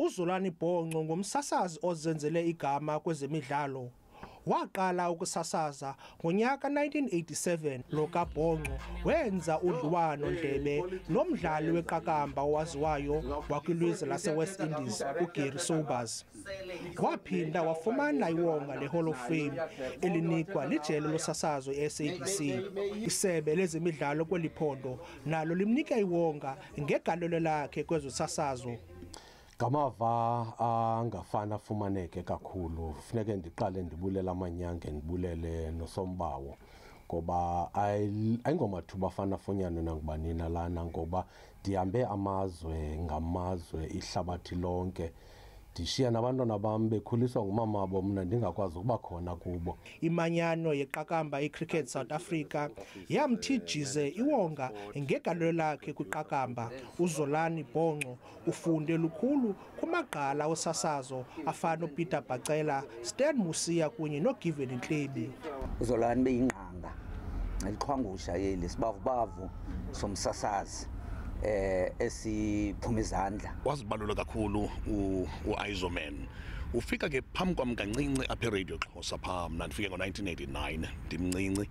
uZolani Bongco ngumsasazi ozenzele igama kwezemidlalo. Waqala ukusasaza ngonyaka 1987. Lo kaBongco wenza udliwano-ndlebe nomdlali weqakamba owaziwayo wakwilizwe lase-West Indies uGary Sobers. Waphinda wafumana iwonga le-Hall of Fame elinikwa lijelo losasazo e-SABC. Isebe lezemidlalo kweli phondo nalo limnika iwonga ngegalelo lakhe kwezosasazo. Ngamava angafana afumaneke kakhulu, funeke ndiqale ndibulela amanyange, ndibulele nosombawo, ngoba ayingomathuba afana afunyanwe nangubani na lana, ngoba ndihambe amazwe ngamazwe ihlabathi lonke. Ndishiya nabantwana bam bekhuliswa ngumama wabo, mna ndingakwazi ukuba khona kubo. Imanyano yeqakamba iCricket South Africa yamthijize iwonga ngegalelo lakhe kwiqakamba. uZolani Bongco ufunde lukhulu kumagqala osasazo afana Peter Bacela, Stan Musiya kunye noGiven Ntlebi. uZolani beyingqanga eliqhwangusha yeli sibavubavu somsasazi esiphuma izandla. Wazibalula kakhulu uIzoman. Ufika ke phambi kwam kancinci apha eRadio Xhosa phaa, mna ndifike ngo-1989 ndimncinci,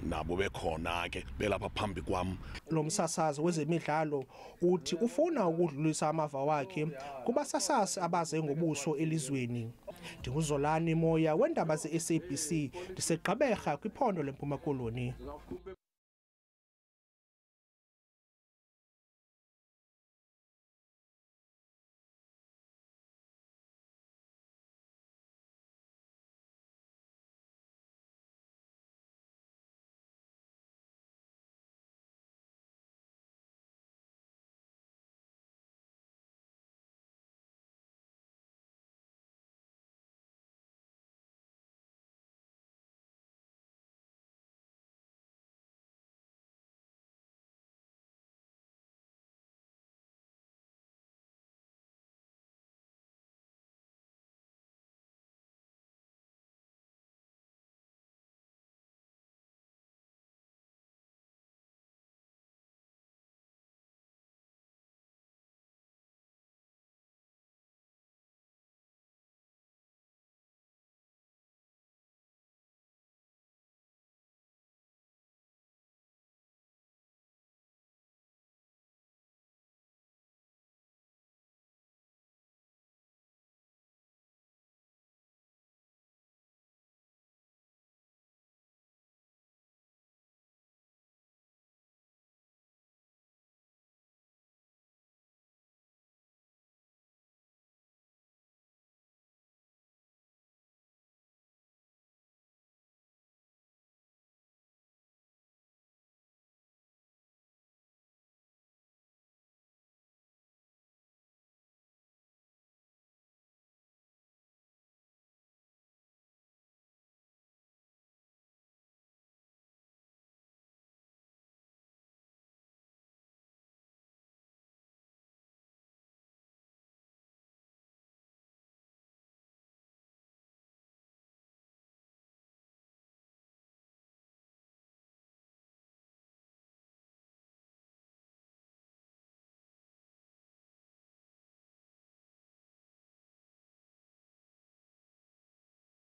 nabo bekhona ke belapha phambi kwam. Lo msasazi wezemidlalo uthi ufuna ukudlulisa amava wakhe kubasasasi abaze ngobuso elizweni. NdinguZolani Moya weendaba ze-SABC, ndisegqaberha kwiphondo leMpuma Koloni.